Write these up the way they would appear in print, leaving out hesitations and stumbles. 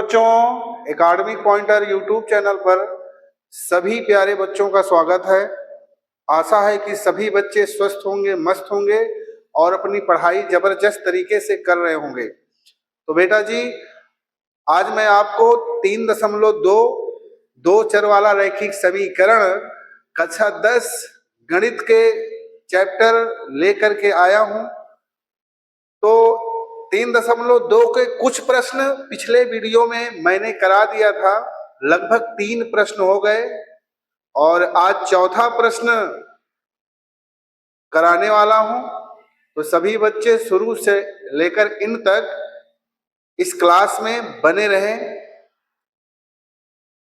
बच्चों, academic pointer YouTube channel पर सभी प्यारे बच्चों का स्वागत है। आशा है कि सभी बच्चे स्वस्थ होंगे, मस्त होंगे और अपनी पढ़ाई जबरदस्त तरीके से कर रहे होंगे। तो बेटा जी, आज मैं आपको 3.2 दो चर वाला रैखिक समीकरण कक्षा 10 गणित के चैप्टर लेकर के आया हूं। तो 3.2 के कुछ प्रश्न पिछले वीडियो में मैंने करा दिया था, लगभग 3 प्रश्न हो गए और आज चौथा प्रश्न कराने वाला हूं। तो सभी बच्चे शुरू से लेकर इन तक इस क्लास में बने रहें।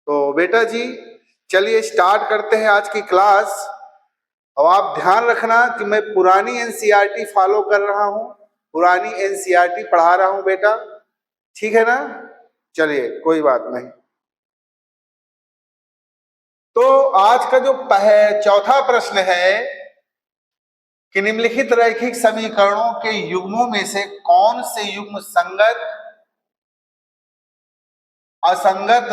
तो बेटा जी चलिए स्टार्ट करते हैं आज की क्लास। और आप ध्यान रखना कि मैं पुरानी एनसीईआरटी फॉलो कर रहा हूं, पुरानी एनसीईआरटी पढ़ा रहा हूं बेटा, ठीक है ना? चलिए कोई बात नहीं। तो आज का जो चौथा प्रश्न है कि निम्नलिखित रैखिक समीकरणों के युग्मों में से कौन से युग्म संगत असंगत,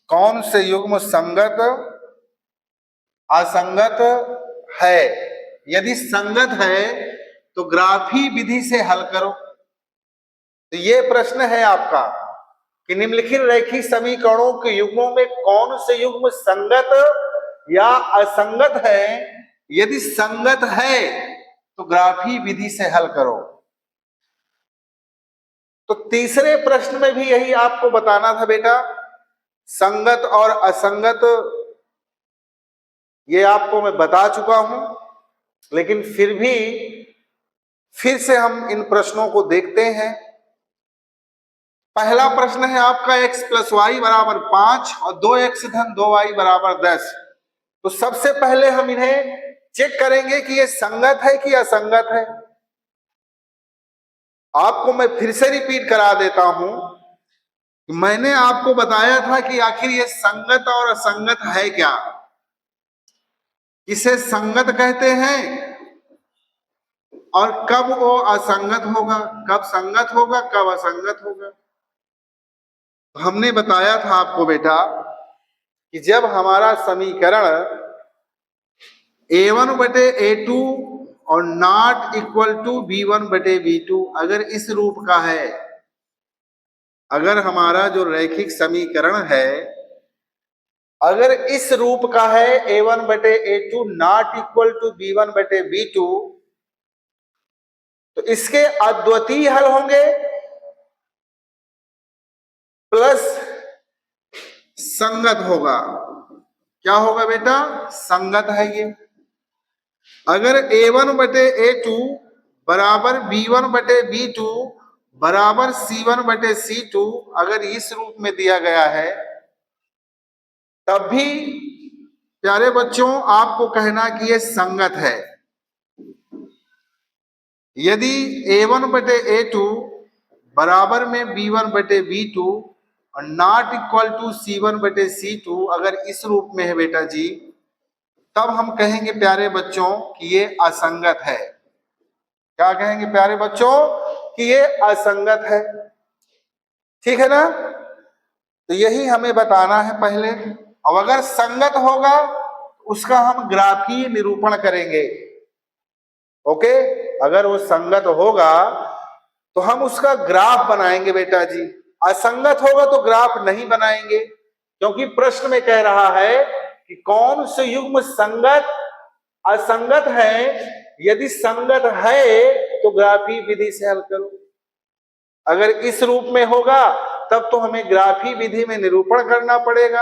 कौन से युग्म संगत असंगत है? यदि संगत है तो ग्राफी विधि से हल करो। तो ये प्रश्न है आपका कि निम्नलिखित रैखिक समीकरणों के युग्मों में कौन से युग्म संगत या असंगत है? यदि संगत है तो ग्राफी विधि से हल करो। तो तीसरे प्रश्न में भी यही आपको बताना था बेटा, संगत और असंगत ये आपको मैं बता चुका हूं, लेकिन फिर से हम इन प्रश्नों को देखते हैं। पहला प्रश्न है आपका x + y = 5 और 2x - 2y = 10। तो सबसे पहले हम इन्हें चेक करेंगे कि ये संगत है कि असंगत है। आपको मैं फिर से रिपीट करा देता हूं, मैंने आपको बताया था कि आखिर ये संगत और असंगत है क्या। किसे संगत कहते हैं और कब वो असंगत होगा, कब संगत होगा, कब असंगत होगा। हमने बताया था आपको बेटा कि जब हमारा समीकरण a1/a2 और नॉट इक्वल टू b1/b2 अगर इस रूप का है, अगर हमारा जो रैखिक समीकरण है अगर इस रूप का है a1/a2 not equal to b1/b2, तो इसके अद्वितीय हल होंगे प्लस संगत होगा। क्या होगा बेटा? संगत है ये। अगर a1/a2 बराबर b1/b2 बराबर c1/c2 अगर इस रूप में दिया गया है, तब भी प्यारे बच्चों आपको कहना कि ये संगत है। यदि a1/a2 बराबर में b1/b2 और नॉट इक्वल टू c1/c2 अगर इस रूप में है बेटा जी, तब हम कहेंगे प्यारे बच्चों कि ये असंगत है। क्या कहेंगे प्यारे बच्चों? कि ये असंगत है। ठीक है ना? तो यही हमें बताना है पहले। अब अगर संगत होगा उसका हम ग्राफीय निरूपण करेंगे। ओके, अगर वो संगत होगा तो हम उसका ग्राफ बनाएंगे बेटा जी। असंगत होगा तो ग्राफ नहीं बनाएंगे, क्योंकि प्रश्न में कह रहा है कि कौन से युग्म संगत असंगत है। यदि संगत है तो ग्राफी विधि से हल करो। अगर इस रूप में होगा तब तो हमें ग्राफी विधि में निरूपण करना पड़ेगा।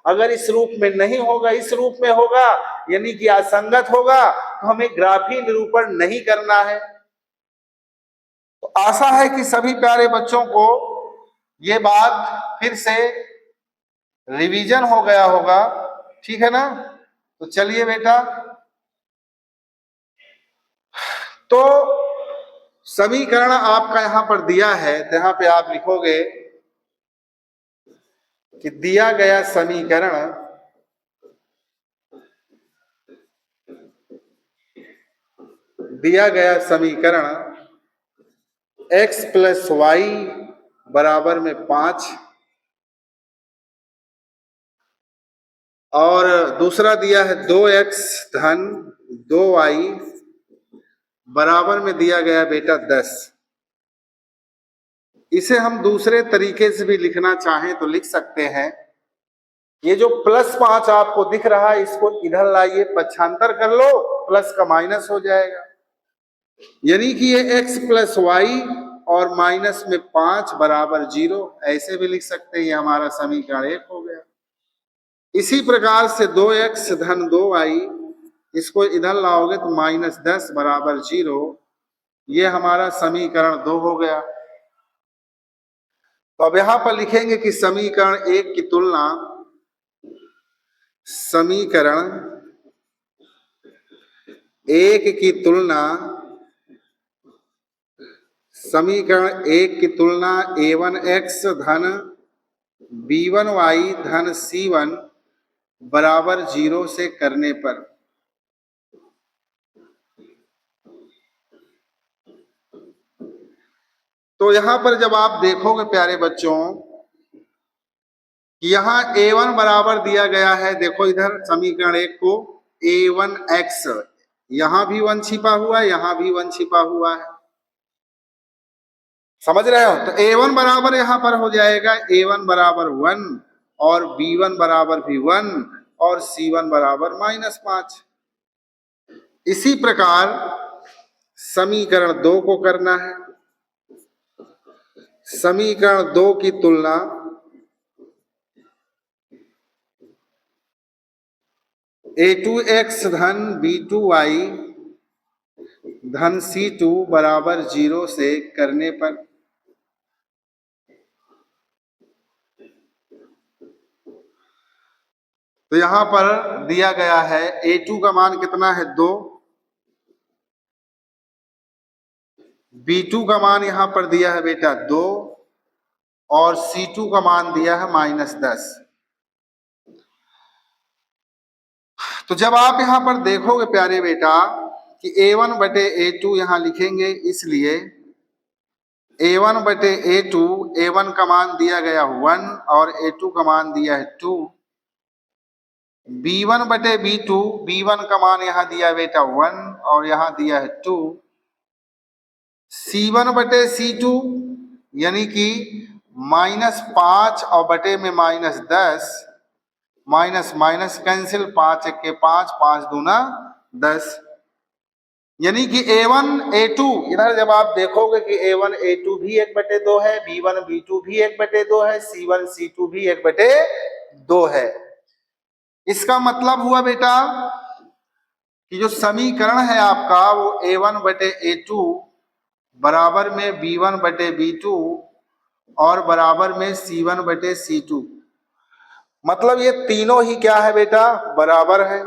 अगर इस रूप में नहीं होगा, इस रूप में होगा यानी कि असंगत होगा, तो हमें ग्राफी निरूपण नहीं करना है। तो आशा है कि सभी प्यारे बच्चों को ये बात फिर से रिवीजन हो गया होगा। ठीक है ना? तो चलिए बेटा, तो समीकरण आपका यहां पर दिया है, तो यहां पे आप लिखोगे कि दिया गया समीकरण x + y = 5 और दूसरा दिया है 2x धन 2y बराबर में दिया गया बेटा 10। इसे हम दूसरे तरीके से भी लिखना चाहें तो लिख सकते हैं। ये जो +5 आपको दिख रहा है इसको इधर लाइए, पक्षांतर कर लो, प्लस का माइनस हो जाएगा, यानी कि ये x + y और माइनस में 5 बराबर 0, ऐसे भी लिख सकते हैं। ये हमारा समीकरण 1 हो गया। इसी प्रकार से 2x धन 2y इसको इधर लाओगे तो -10 बराबर 0, ये हमारा समीकरण 2 हो गया। तो अब यहां पर लिखेंगे कि समीकरण 1 की तुलना समीकरण 1 की तुलना समीकरण 1 की तुलना a1x धन b1y धन c1 बराबर 0 से करने पर तो यहां पर जब आप देखोगे प्यारे बच्चों कि यहां a1 बराबर दिया गया है, देखो इधर समीकरण 1 को a1x, यहां भी 1 छिपा हुआ है, यहां भी 1 छिपा हुआ है, समझ रहे हो? तो a1 बराबर यहां पर हो जाएगा a1 बराबर 1 और b1 बराबर भी 1 और c1 बराबर -5। इसी प्रकार समीकरण 2 को करना है। समीकरण 2 की तुलना a2x धन b2y धन c2 बराबर 0 से करने पर तो यहां पर दिया गया है a2 का मान कितना है 2, b2 का मान यहां पर दिया है बेटा 2 और c2 का मान दिया है -10। तो जब आप यहां पर देखोगे प्यारे बेटा कि a1 बटे a2 यहां लिखेंगे, इसलिए a1 बटे a2, a1 का मान दिया गया 1 और a2 का मान दिया है 2, b1 बटे b2, b1 का मान यहां दिया बेटा 1 और यहां दिया है 2, c1 बटे c2 यानी कि -5 और बटे में -10, माइनस माइनस कैंसिल, 5 1 के 5, 5 दूना 10, यानी कि a1 a2 इधर जब आप देखोगे कि a1 a2 भी 1/2 है, b1 b2 भी 1/2 है, c1 c2 भी 1/2 है। इसका मतलब हुआ बेटा कि जो समीकरण है आपका वो a1 बटे a2 बराबर में b1 बटे b2 और बराबर में c1 बटे c2, मतलब ये तीनों ही क्या है बेटा, बराबर है।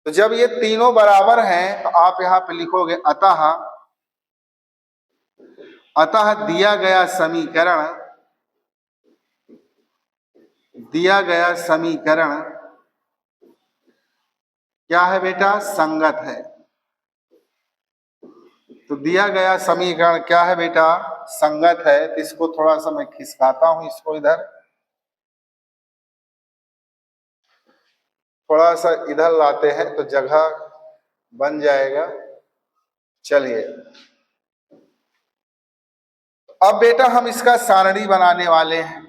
तो जब ये तीनों बराबर हैं तो आप यहां पे लिखोगे अतः दिया गया समीकरण क्या है बेटा, संगत है। तो दिया गया समीकरण क्या है बेटा, संगत है। तो इसको थोड़ा सा मैं खिसकाता हूं, इसको इधर थोड़ा सा इधर लाते हैं तो जगह बन जाएगा। चलिए अब बेटा हम इसका सारणी बनाने वाले हैं।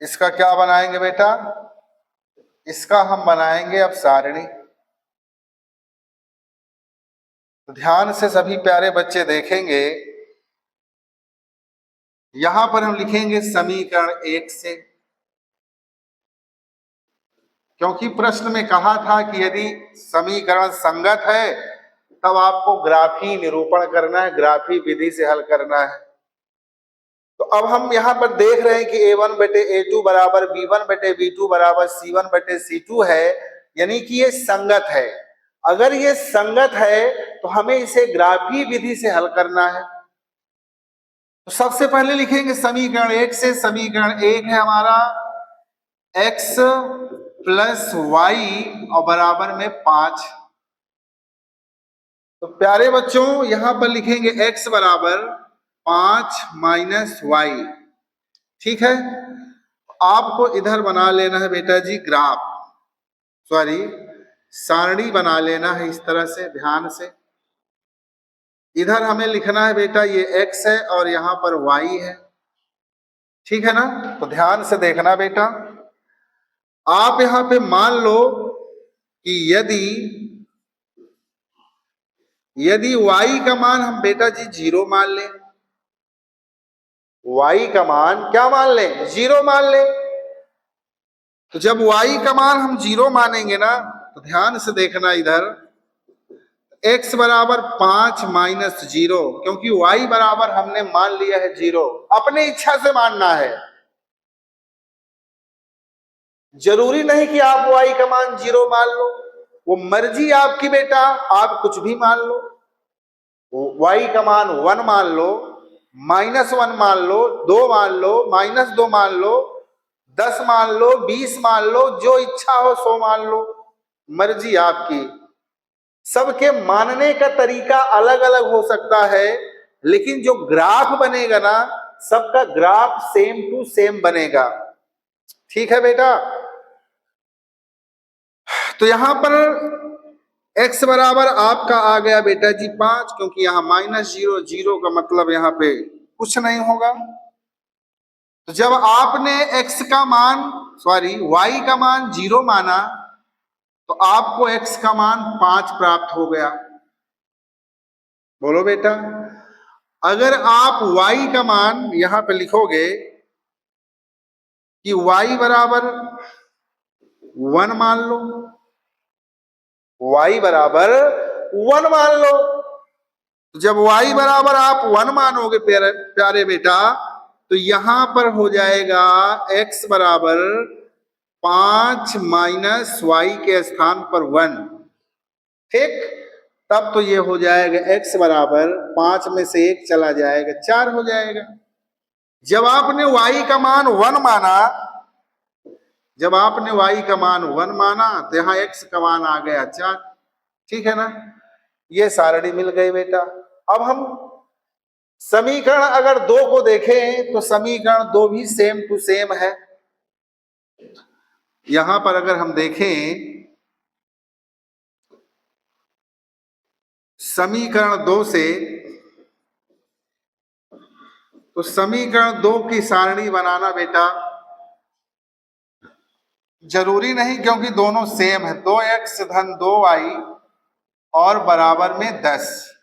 इसका क्या बनाएंगे बेटा, इसका हम बनाएंगे अब सारणी। तो ध्यान से सभी प्यारे बच्चे देखेंगे, यहां पर हम लिखेंगे समीकरण 1 से, क्योंकि प्रश्न में कहा था कि यदि समीकरण संगत है तब आपको ग्राफी निरूपण करना है, ग्राफी विधि से हल करना है। तो अब हम यहाँ पर देख रहे हैं कि a1 बटे a2 बराबर b1 बटे b2 बराबर c1 बटे c2 है, यानी कि ये संगत है। अगर ये संगत है तो हमें इसे ग्राफी विधि से हल करना है। तो सबसे पहले लिखेंगे समीकरण 1 से। समीकरण 1 है हमारा x प्लस y और बराबर में 5। तो प्यारे बच्चों यहां पर लिखेंगे x बराबर 5 माइनस y, ठीक है। आपको इधर बना लेना है बेटा जी ग्राफ, सॉरी सारणी बना लेना है इस तरह से, ध्यान से। इधर हमें लिखना है बेटा ये x है और यहाँ पर y है, ठीक है ना। तो ध्यान से देखना बेटा, आप यहाँ पे मान लो कि यदि y का मान हम बेटा जी 0 मान लें, y का मान क्या मान लें, 0 मान लें। तो जब y का मान हम 0 मानेंगे ना, तो ध्यान से देखना इधर, x बराबर 5 माइनस 0, क्योंकि y बराबर हमने मान लिया है 0, अपने इच्छा से मानना है। जरूरी नहीं कि आप y का मान 0 मान लो, वो मर्जी आपकी बेटा, आप कुछ भी मान लो। y का मान 1 मान लो, -1 मान लो, 2 मान लो, -2 मान लो, 10 मान लो, 20 मान लो, जो इच्छा हो सो मान लो, मर्जी आपकी। सबके मानने का तरीका अलग अलग हो सकता है, लेकिन जो ग्राफ बनेगा ना, सबका ग्राफ सेम टू सेम बनेगा, ठीक है बेटा। तो यहां पर x बराबर आपका आ गया बेटा जी 5, क्योंकि यहां -0, 0 का मतलब यहां पे कुछ नहीं होगा। तो जब आपने x का मान, सॉरी y का मान 0 माना, तो आपको x का मान 5 प्राप्त हो गया। बोलो बेटा, अगर आप y का मान यहां पे लिखोगे कि y बराबर 1 मान लो, y बराबर 1 मान लो, जब y बराबर आप 1 मानोगे प्यारे बेटा, तो यहां पर हो जाएगा x बराबर 5 माइनस y के स्थान पर 1, ठीक। तब तो ये हो जाएगा x बराबर 5 में से 1 चला जाएगा, 4 हो जाएगा। जब आपने y का मान 1 माना, जब आपने y का मान 1 माना, तो यहाँ x का मान आ गया 4, ठीक है ना। ये सारणी मिल गई बेटा। अब हम समीकरण अगर 2 को देखें, तो समीकरण 2 भी सेम टू सेम है। यहां पर अगर हम देखें समीकरण 2 से, तो समीकरण 2 की सारणी बनाना बेटा जरूरी नहीं, क्योंकि दोनों सेम है। 2x धन 2y और बराबर में 10।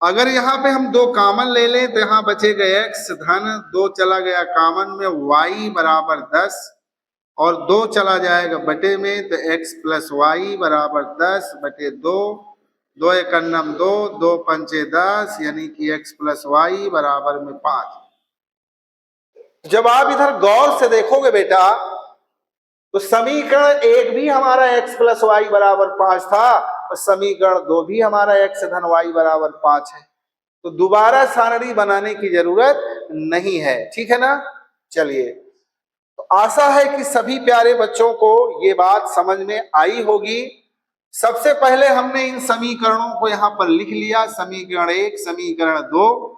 अगर यहाँ पे हम 2 कॉमन ले लें, तो यहाँ बचेगा x धन 2 चला गया कॉमन में, y बराबर 10 और 2 चला जाएगा बटे में, तो x प्लस वाई बराबर 10 बटे 2, 2 एकन्नम 2, 2 पंचे 10, यानी कि x प्लस वाई बराबर में 5। जब आप इधर गौर से देखोगे बेटा, तो समीकरण 1 भी हमारा x प्लस वाई बराबर 5 था, और समीकरण 2 भी हमारा x धन वाई बराबर 5 है। तो दोबारा सारणी बनाने की जरूरत नहीं है, ठीक है ना। चलिए, तो आशा है कि सभी प्यारे बच्चों को ये बात समझ में आई होगी। सबसे पहले हमने इन समीकरणों को यहाँ पर लिख लिया, समीकरण 1, समीकरण 2।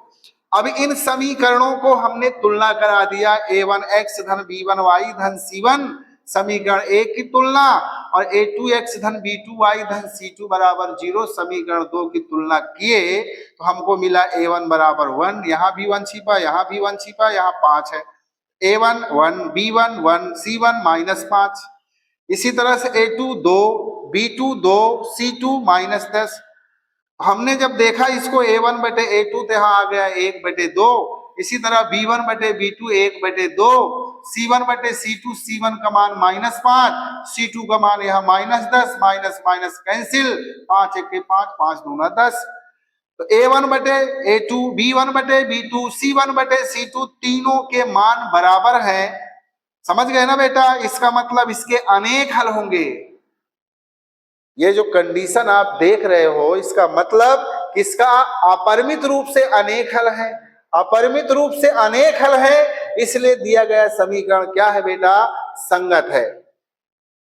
अब इन समीकरणों को हमने तुलना करा दिया, a1x धन b1y धन c1 समीकरण 1 की तुलना, और a2x धन b2y धन c2 बराबर 0 समीकरण 2 की तुलना किए, तो हमको मिला a1 बराबर 1, यहाँ भी 1 छिपा, यहाँ भी 1 छिपा, यहाँ 5 है। a1 1, b1 1, c1 -5। इसी तरह से a2 2, b2 2, c2 -10। हमने जब देखा इसको a1 बटे a2, तो यहाँ आ गया 1 बटे 2। इसी तरह b1 बटे b2 1 बटे 2, c1 बटे c2, c1 का मान -5, c2 का मान यहाँ -10, माइनस माइनस कैंसिल, 5 1 के 5, 5 दूना 10। तो a1 बटे a2, b1 बटे b2, c1 बटे c2 तीनों के मान बराबर हैं। समझ गए ना बेटा, इसका मतलब इसके अनेक हल होंगे। ये जो कंडीशन आप देख रहे हो, इसका मतलब किसका अपरिमित रूप से अनेक हल है, अपरिमित रूप से अनेक हल है, इसलिए दिया गया समीकरण क्या है बेटा, संगत है।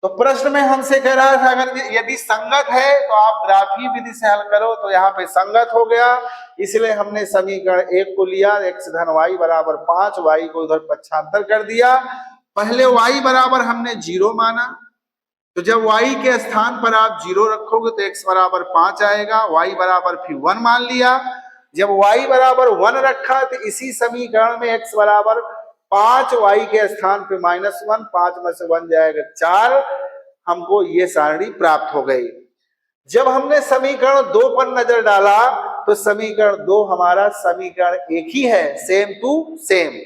तो प्रश्न में हमसे कह रहा था अगर यदि संगत है तो आप ग्राफीय विधि से हल करो, तो यहाँ पे संगत हो गया, इसलिए हमने समीकरण 1 को लिया, x धन y बराबर 5, y को उधर पक्षांतर कर दिया। पहले y बराबर हमने 0 माना, तो जब y के स्थान पर आप 0 रखोगे तो x बराबर 5 आएगा, y बराबर फिर 1 मान लिया। जब y बराबर 1 रखा तो इसी समीकरण में x बराबर 5, y के स्थान पे -1, 5 में से 1 जाएगा 4, हमको ये सारणी प्राप्त हो गई। जब हमने समीकरण 2 पर नजर डाला तो समीकरण 2 हमारा समीकरण एक ही है, सेम टू सेम,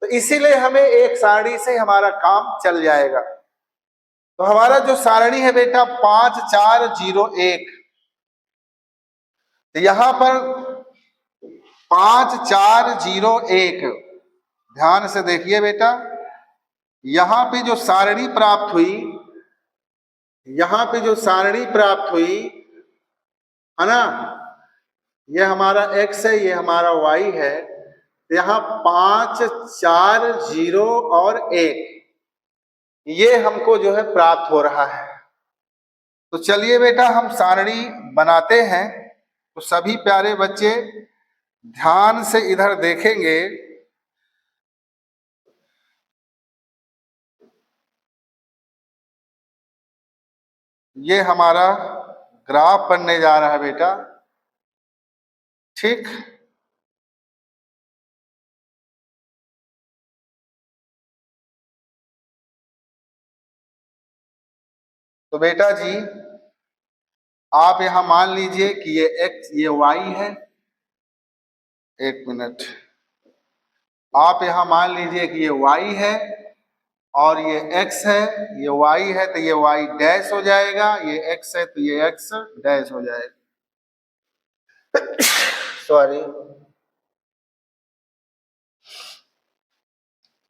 तो इसीलिए हमें एक सारणी से हमारा काम चल जाएगा। तो हमारा जो सारणी है बेटा 5 4 0 1, तो यहां पर 5 4 0 1, ध्यान से देखिए बेटा, यहां पे जो सारणी प्राप्त हुई, यहां पे जो सारणी प्राप्त हुई है ना, ये हमारा x है, ये हमारा y है, यहाँ 5 4 0 और 1, ये हमको जो है प्राप्त हो रहा है। तो चलिए बेटा हम सारणी बनाते हैं। तो सभी प्यारे बच्चे ध्यान से इधर देखेंगे, ये हमारा ग्राफ बनने जा रहा है बेटा, ठीक। तो बेटा जी आप यहां मान लीजिए कि ये x ये y है, एक मिनट, आप यहां मान लीजिए कि ये y है और ये x है, ये y है तो ये y डैश हो जाएगा, ये x है तो ये x डैश हो जाएगा। सॉरी।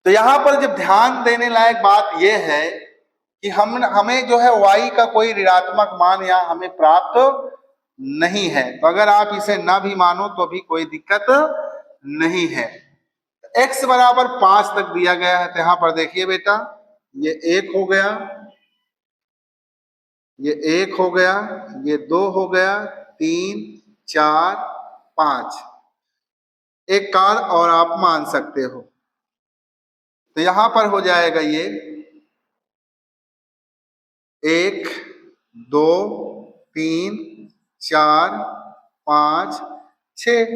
तो यहां पर जब ध्यान देने लायक बात यह है कि हमें जो है y का कोई ऋणात्मक मान यहाँ हमें प्राप्त नहीं है, तो अगर आप इसे ना भी मानो तो भी कोई दिक्कत नहीं है। x बराबर 5 तक दिया गया है, तो यहां पर देखिए बेटा, ये 1 हो गया, ये 1 हो गया, ये 2 हो गया, 3 4 5, एक कार और आप मान सकते हो। तो यहां पर हो जाएगा ये 1 2 3 4 5 6,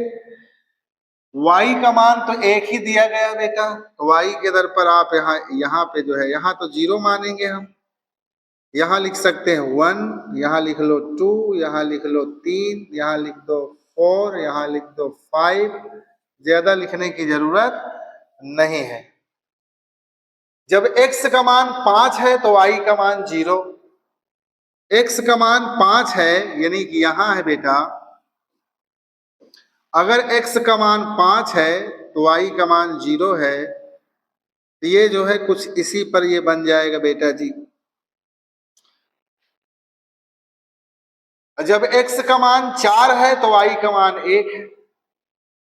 y का मान तो एक ही दिया गया बेटा, तो y के दर पर आप यहाँ पे जो है, यहाँ तो 0 मानेंगे हम, यहाँ लिख सकते हैं 1, यहाँ लिख लो 2, यहाँ लिख लो 3, यहाँ लिख दो 4, यहाँ लिख दो 5, ज्यादा लिखने की जरूरत नहीं है। जब x का मान 5 है तो y का मान 0, x का मान 5 है यानी कि यहां है बेटा, अगर x का मान 5 है तो y का मान 0 है, तो ये जो है कुछ इसी पर ये बन जाएगा बेटा जी। जब x का मान 4 है तो y का मान 1 है,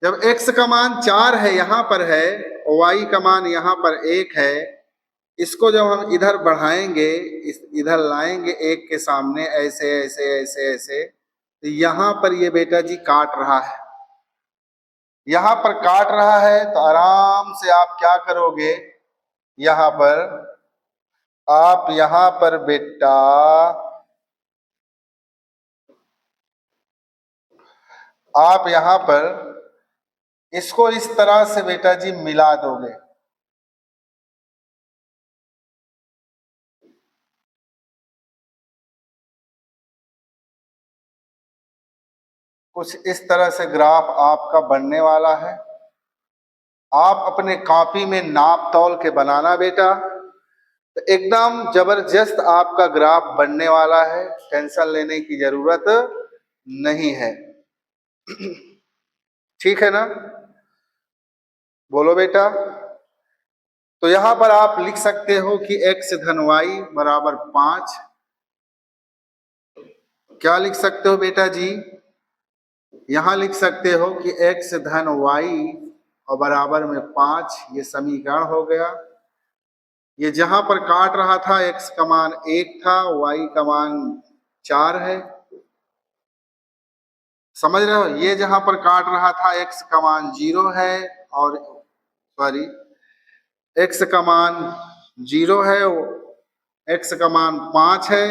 जब x का मान 4 है यहाँ पर है और y का मान यहाँ पर 1 है, इसको जब हम इधर बढ़ाएंगे, इधर लाएंगे 1 के सामने, ऐसे ऐसे ऐसे ऐसे, तो यहाँ पर ये बेटा जी काट रहा है, यहाँ पर काट रहा है, तो आराम से आप क्या करोगे, यहाँ पर आप यहाँ पर बेटा आप यहाँ पर इसको इस तरह से बेटा जी मिला दोगे, कुछ इस तरह से ग्राफ आपका बनने वाला है। आप अपने कॉपी में नाप तौल के बनाना बेटा, तो एकदम जबरदस्त आपका ग्राफ बनने वाला है, टेंशन लेने की जरूरत नहीं है। ठीक है ना, बोलो बेटा। तो यहां पर आप लिख सकते हो कि x धन y बराबर 5, क्या लिख सकते हो बेटा जी, यहां लिख सकते हो कि x धन y और बराबर में 5, ये समीकरण हो गया। ये जहां पर काट रहा था x का मान 1 था, y का मान 4 है। समझ रहे हो? ये जहां पर काट रहा था x का मान 0 है और सॉरी x का मान 0 है, x का मान 5 है,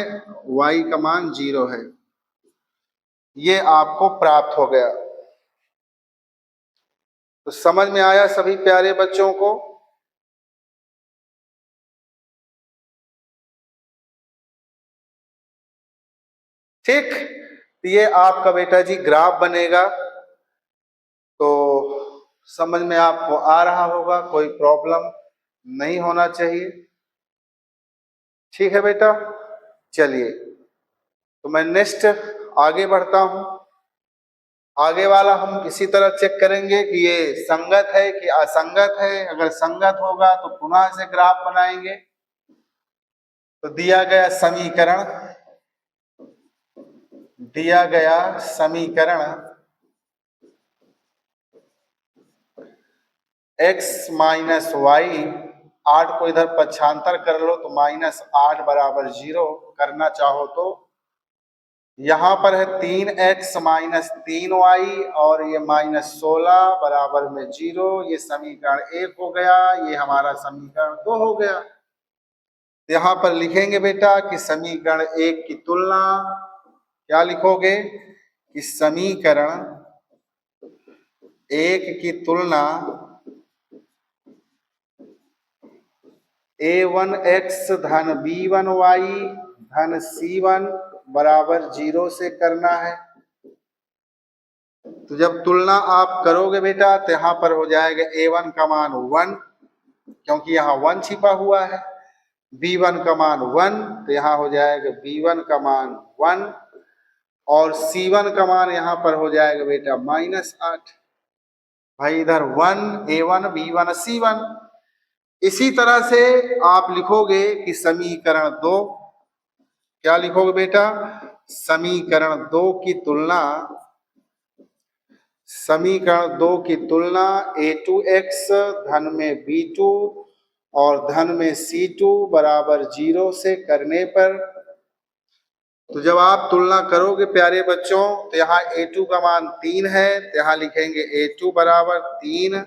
y का मान 0 है। ये आपको प्राप्त हो गया। तो समझ में आया सभी प्यारे बच्चों को? ठीक, ये आपका बेटा जी ग्राफ बनेगा। तो समझ में आपको आ रहा होगा, कोई प्रॉब्लम नहीं होना चाहिए। ठीक है बेटा, चलिए तो मैं नेक्स्ट आगे बढ़ता हूं। आगे वाला हम इसी तरह चेक करेंगे कि ये संगत है कि असंगत है। अगर संगत होगा तो पुनः से ग्राफ बनाएंगे। तो दिया गया समीकरण x माइनस वाई, 8 को इधर पक्षांतर कर लो तो -8 बराबर 0 करना चाहो तो यहाँ पर है 3x माइनस 3y और ये -16 बराबर में 0। ये समीकरण 1 हो गया, ये हमारा समीकरण 2 हो गया। यहाँ पर लिखेंगे बेटा कि समीकरण 1 की तुलना, क्या लिखोगे कि समीकरण 1 की तुलना a1x धन b1y धन c1 बराबर 0 से करना है। तो जब तुलना आप करोगे बेटा तो यहाँ पर हो जाएगा a1 का मान 1, क्योंकि यहाँ 1 छिपा हुआ है। b1 का मान 1, तो यहाँ हो जाएगा b1 का मान 1 और c1 का मान यहाँ पर हो जाएगा बेटा -8। भाई इधर 1 a1 b1 c1। इसी तरह से आप लिखोगे कि समीकरण 2, क्या लिखोगे बेटा? समीकरण 2 की तुलना a2x धन में b2 और धन में c2 बराबर 0 से करने पर, तो जब आप तुलना करोगे प्यारे बच्चों तो यहाँ a2 का मान 3 है, तो यहाँ लिखेंगे a2 बराबर 3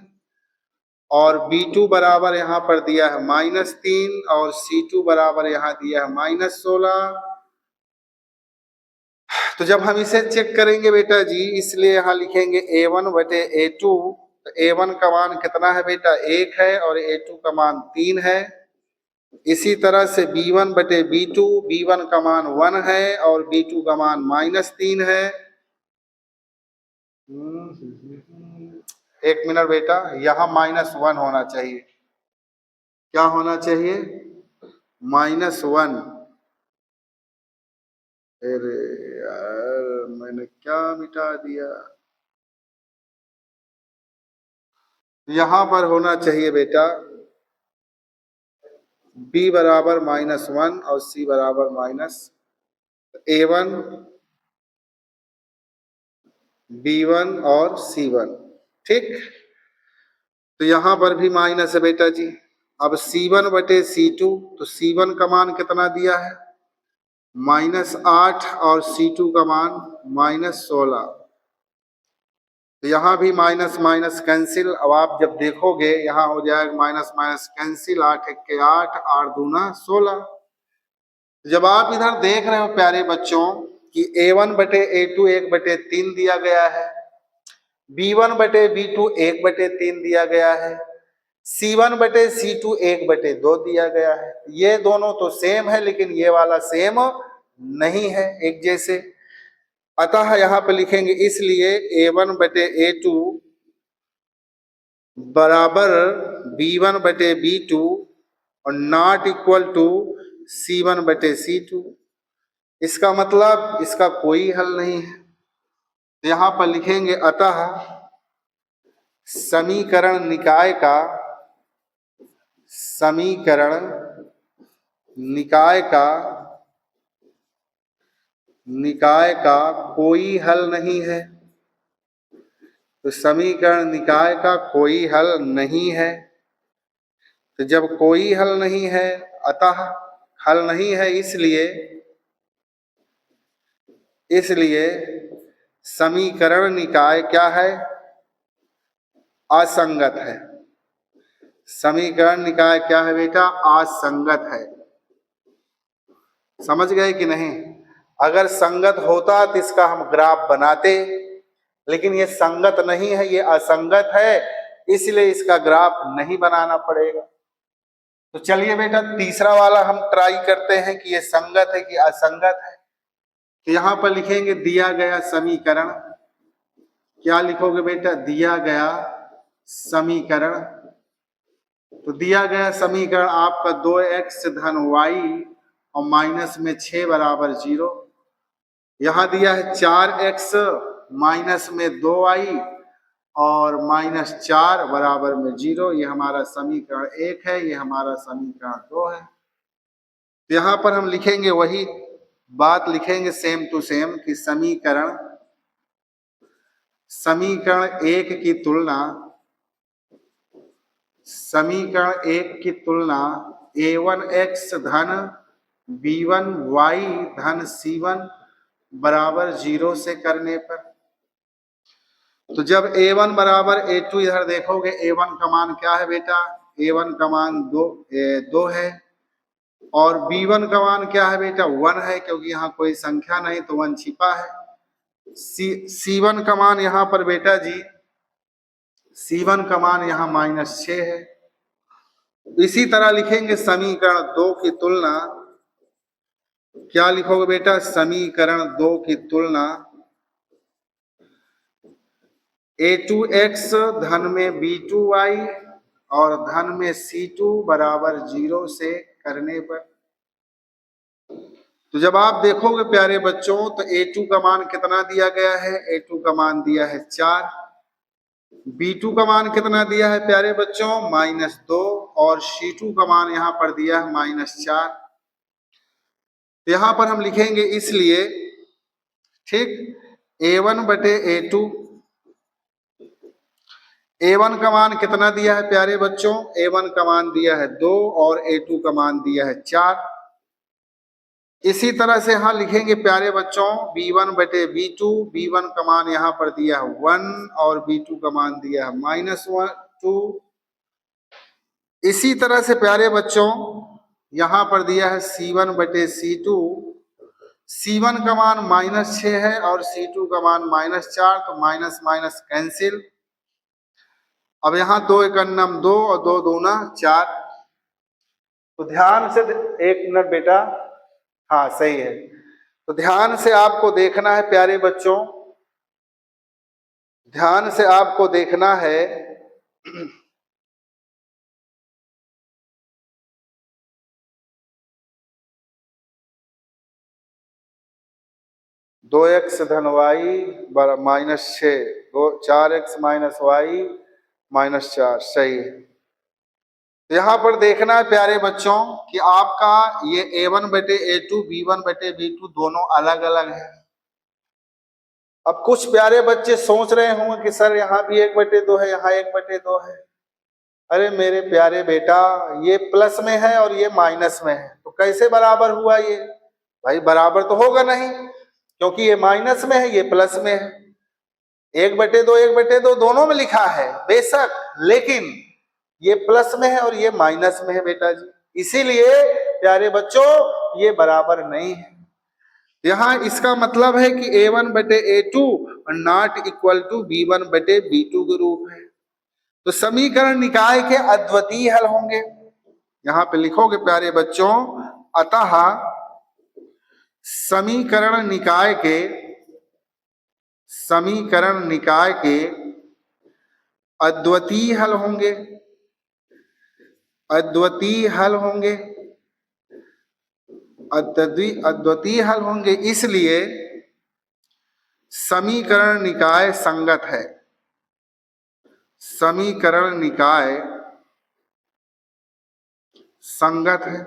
और b2 बराबर यहाँ पर दिया है -3 और c2 बराबर यहाँ दिया है -16। तो जब हम इसे चेक करेंगे बेटा जी, इसलिए यहाँ लिखेंगे a1 बटे a2। तो a1 का मान कितना है बेटा? 1 है और a2 का मान 3 है। इसी तरह से b1 बटे b2, b1 का मान 1 है और b2 का मान -3 है। एक मिनट बेटा, यहाँ -1 होना चाहिए। क्या होना चाहिए? -1। अरे यार, मैंने क्या मिटा दिया। यहाँ पर होना चाहिए बेटा b बराबर -1 और c बराबर a1 b1 और c1। ठीक, तो यहाँ पर भी माइनस है बेटा जी। अब c1 बटे c2, तो c1 का मान कितना दिया है? -8 और c2 का मान -16। तो यहाँ भी माइनस माइनस कैंसिल। अब आप जब देखोगे यहाँ हो जाएगा माइनस माइनस कैंसिल, 8 एक 8, 8 दूना 16। जब आप इधर देख रहे हो प्यारे बच्चों कि a1 बटे a2 1/3 दिया गया है, b1 बटे b2 1/3 दिया गया है, c1 बटे c2 1/2 दिया गया है। ये दोनों तो सेम है लेकिन ये वाला सेम नहीं है, एक जैसे। अतः यहाँ पे लिखेंगे इसलिए a1 बटे a2 बराबर b1 बटे b2 और नॉट इक्वल टू c1 बटे c2। इसका मतलब इसका कोई हल नहीं है। यहाँ पर लिखेंगे अतः समीकरण निकाय का कोई हल नहीं है। तो समीकरण निकाय का कोई हल नहीं है। तो जब कोई हल नहीं है, अतः हल नहीं है, इसलिए समीकरण निकाय क्या है? असंगत है। समीकरण निकाय क्या है बेटा? असंगत है। समझ गए कि नहीं? अगर संगत होता तो इसका हम ग्राफ बनाते, लेकिन ये संगत नहीं है, ये असंगत है, इसलिए इसका ग्राफ नहीं बनाना पड़ेगा। तो चलिए बेटा तीसरा वाला हम ट्राई करते हैं कि ये संगत है कि असंगत है। तो यहां पर लिखेंगे दिया गया समीकरण। क्या लिखोगे बेटा? दिया गया समीकरण। तो दिया गया समीकरण आपका 2x धन y और माइनस में 6 बराबर 0। यहां दिया है 4x माइनस में 2y और माइनस 4 बराबर में 0। ये हमारा समीकरण 1 है, ये हमारा समीकरण 2 है। तो यहां पर हम लिखेंगे वही बात लिखेंगे सेम टू सेम कि समीकरण 1 की तुलना a1x धन b1y धन c1 बराबर 0 से करने पर, तो जब a1 बराबर a2, इधर देखोगे a1 का मान क्या है बेटा? a1 का मान 2 है और b1 का मान क्या है बेटा? 1 है, क्योंकि यहाँ कोई संख्या नहीं तो 1 छिपा है। c1 का मान यहाँ पर बेटा जी, c1 का मान यहाँ -6 है। इसी तरह लिखेंगे समीकरण 2 की तुलना। क्या लिखोगे बेटा? समीकरण 2 की तुलना a2x धन में b2y और धन में c2 बराबर 0 से करने पर, तो जब आप देखोगे प्यारे बच्चों तो a2 का मान कितना दिया गया है? a2 का मान दिया है 4। b2 का मान कितना दिया है प्यारे बच्चों? -2 और c2 का मान यहाँ पर दिया है -4। तो यहाँ पर हम लिखेंगे इसलिए, ठीक, a1 बटे a2। a1 का मान कितना दिया है प्यारे बच्चों? a1 का मान दिया है 2 और a2 का मान दिया है 4। इसी तरह से यहाँ लिखेंगे प्यारे बच्चों b1 बटे b2। b1 का मान यहाँ पर दिया है 1 और b2 का मान दिया है -2। इसी तरह से प्यारे बच्चों यहाँ पर दिया है c1 बटे c2। c1 का मान -6 है और c2 का मान -4, तो माइनस माइनस कैंसिल। अब यहाँ 2 एकम 2 और 2 दूना 4। तो ध्यान से, एक मिनट बेटा, हाँ सही है। तो ध्यान से आपको देखना है प्यारे बच्चों, ध्यान से आपको देखना है 2x धन y -6, 4x माइनस y -4, सही है। तो यहाँ पर देखना है प्यारे बच्चों कि आपका ये a1 बटे a2, b1 बटे b2 दोनों अलग अलग है। अब कुछ प्यारे बच्चे सोच रहे होंगे कि सर यहाँ भी 1/2 है, यहाँ 1/2 है। अरे मेरे प्यारे बेटा, ये प्लस में है और ये माइनस में है, तो कैसे बराबर हुआ ये? भाई बराबर तो होगा नहीं, क्योंकि ये माइनस में है, ये प्लस में है। 1/2 1/2 दोनों में लिखा है बेशक, लेकिन ये प्लस में है और ये माइनस में है बेटा जी, इसीलिए प्यारे बच्चों ये बराबर नहीं है। यहाँ इसका मतलब है कि a1 बटे a2 not equal to b1 बटे b2 के रूप है। तो समीकरण निकाय के अद्वितीय हल होंगे। यहाँ पे लिखोगे प्यारे बच्चों, अतः समीकरण निकाय के अद्वितीय हल होंगे, अद्वितीय हल होंगे, इसलिए समीकरण निकाय संगत है। समीकरण निकाय संगत है।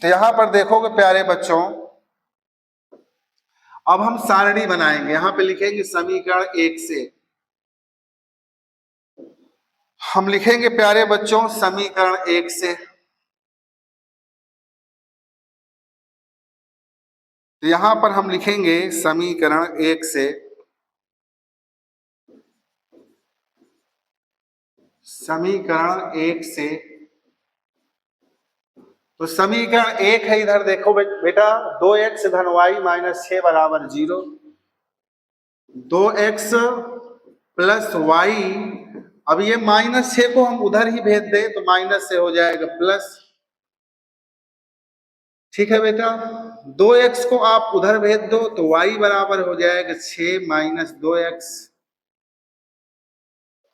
तो यहां पर देखोगे प्यारे बच्चों, अब हम सारणी बनाएंगे। यहां पे लिखेंगे समीकरण 1 से, हम लिखेंगे प्यारे बच्चों समीकरण 1 से। तो यहां पर हम लिखेंगे समीकरण 1 से, समीकरण 1 से। तो समीकरण 1 है, इधर देखो बेटा, 2x धन y माइनस 6 बराबर 0, 2x प्लस वाई। अब ये -6 को हम उधर ही भेज दें तो माइनस से हो जाएगा प्लस। ठीक है बेटा, 2x को आप उधर भेज दो तो y बराबर हो जाएगा 6 माइनस 2x।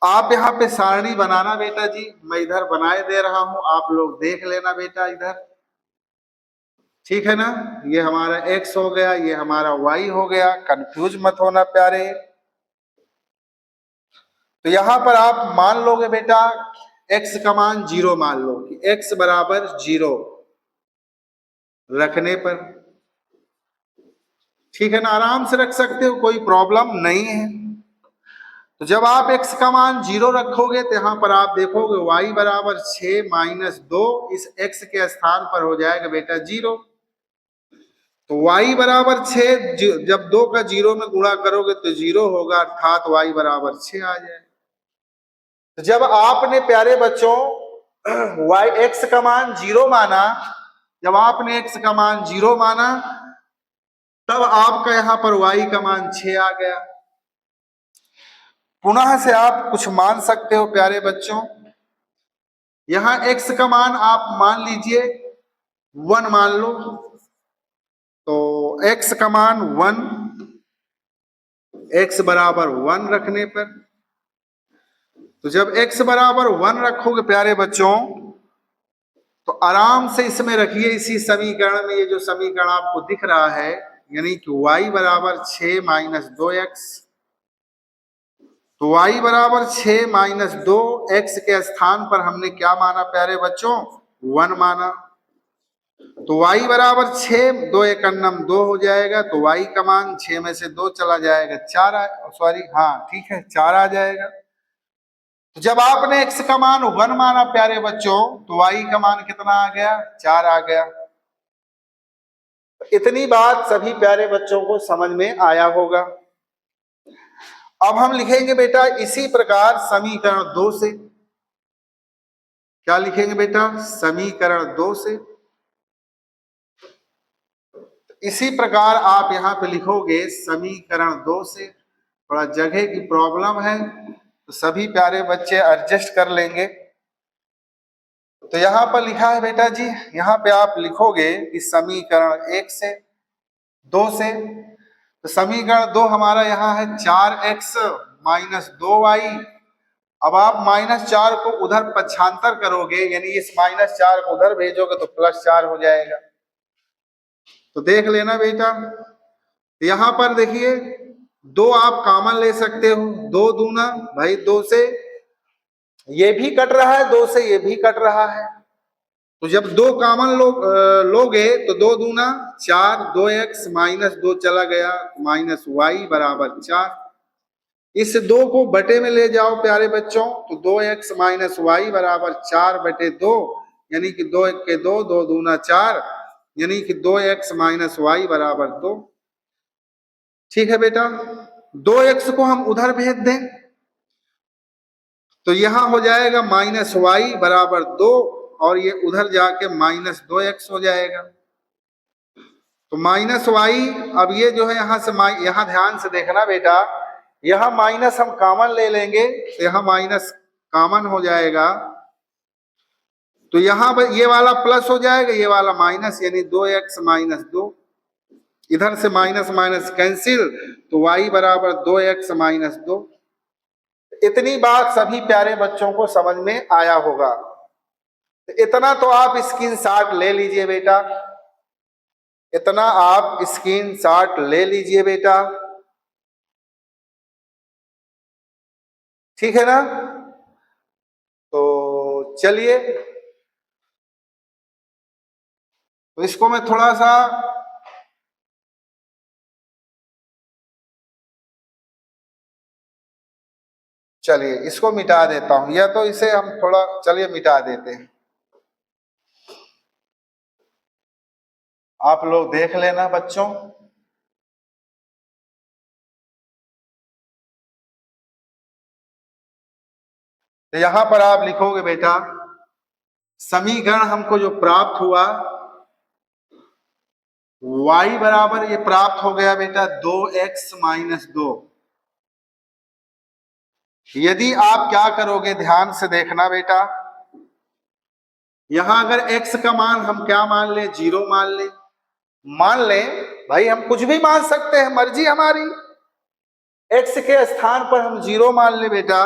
आप यहाँ पे सारणी बनाना बेटा जी, मैं इधर बनाए दे रहा हूं, आप लोग देख लेना बेटा इधर। ठीक है ना, ये हमारा x हो गया, ये हमारा y हो गया, कंफ्यूज मत होना प्यारे। तो यहां पर आप मान लोगे बेटा x का मान 0 मान लो कि x बराबर 0 रखने पर, ठीक है ना, आराम से रख सकते हो, कोई प्रॉब्लम नहीं है। तो जब आप x का मान 0 रखोगे तो यहां पर आप देखोगे y बराबर 6 माइनस 2, इस x के स्थान पर हो जाएगा बेटा 0। तो y बराबर 6, जब 2 का 0 में गुणा करोगे तो 0 होगा, अर्थात y बराबर 6 आ जाए। तो जब आपने प्यारे बच्चों y x का मान 0 माना, जब आपने x का मान 0 माना तब आपका यहां पर y का मान 6 आ गया। पुनः से आप कुछ मान सकते हो प्यारे बच्चों, यहां x का मान आप मान लीजिए 1 मान लो, तो x का मान 1, x बराबर 1 रखने पर, तो जब x बराबर 1 रखोगे प्यारे बच्चों तो आराम से इसमें रखिए, इसी समीकरण में, ये जो समीकरण आपको दिख रहा है, यानी कि y बराबर 6 माइनस 2x। तो y बराबर 6 माइनस 2, x के स्थान पर हमने क्या माना प्यारे बच्चों, 1 माना। तो y बराबर 6, 2 एक अन्नम 2 हो जाएगा, तो y का मान 6 में से 2 चला जाएगा, 4 सॉरी हाँ ठीक है 4 आ जाएगा। तो जब आपने x का मान 1 माना प्यारे बच्चों तो y का मान कितना आ गया, 4 आ गया। इतनी बात सभी प्यारे बच्चों को समझ में आया होगा। अब हम लिखेंगे बेटा इसी प्रकार समीकरण 2 से, क्या लिखेंगे बेटा, समीकरण 2 से। इसी प्रकार आप यहां पे लिखोगे समीकरण 2 से। थोड़ा जगह की प्रॉब्लम है तो सभी प्यारे बच्चे एडजस्ट कर लेंगे। तो यहाँ पर लिखा है बेटा जी, यहाँ पे आप लिखोगे कि समीकरण 1 से 2 से। तो समीकरण 2 हमारा यहाँ है 4x माइनस 2y। अब आप -4 को उधर पक्षांतर करोगे, यानी इस -4 को उधर भेजोगे तो +4 हो जाएगा। तो देख लेना बेटा, यहां पर देखिए 2 आप कॉमन ले सकते हो, 2 दूना भाई 2 से ये भी कट रहा है, 2 से ये भी कट रहा है। तो जब 2 कॉमन लोगे तो 2 दूना 4, 2x माइनस 2 चला गया, माइनस y बराबर 4। इस 2 को बटे में ले जाओ प्यारे बच्चों, तो 2x माइनस वाई बराबर 4 बटे 2, यानी कि 2 1 के 2, 2 दूना 4, यानी कि 2x माइनस वाई बराबर 2। ठीक है बेटा, 2x को हम उधर भेज दें तो यहां हो जाएगा माइनस वाई बराबर 2, और ये उधर जाके माइनस 2x हो जाएगा। तो माइनस वाई, अब ये जो है यहां से यहां ध्यान से देखना बेटा, यहां माइनस हम कॉमन ले लेंगे तो यहां माइनस कॉमन हो जाएगा, तो यहां पर ये वाला प्लस हो जाएगा, ये वाला माइनस, यानी 2x माइनस 2। इधर से माइनस माइनस कैंसिल, तो y बराबर 2x माइनस 2। इतनी बात सभी प्यारे बच्चों को समझ में आया होगा। इतना तो आप स्क्रीनशॉट ले लीजिए बेटा, इतना आप स्क्रीनशॉट ले लीजिए बेटा, ठीक है ना। तो चलिए, तो इसको मैं थोड़ा सा चलिए इसको मिटा देता हूं, या तो इसे हम थोड़ा, चलिए मिटा देते हैं, आप लोग देख लेना बच्चों। तो यहां पर आप लिखोगे बेटा, समीकरण हमको जो प्राप्त हुआ, y बराबर ये प्राप्त हो गया बेटा 2x माइनस 2। यदि आप क्या करोगे, ध्यान से देखना बेटा, यहां अगर x का मान हम क्या मान लें, 0 मान लें भाई, हम कुछ भी मान सकते हैं, मर्जी हमारी। x के स्थान पर हम 0 मान ले बेटा,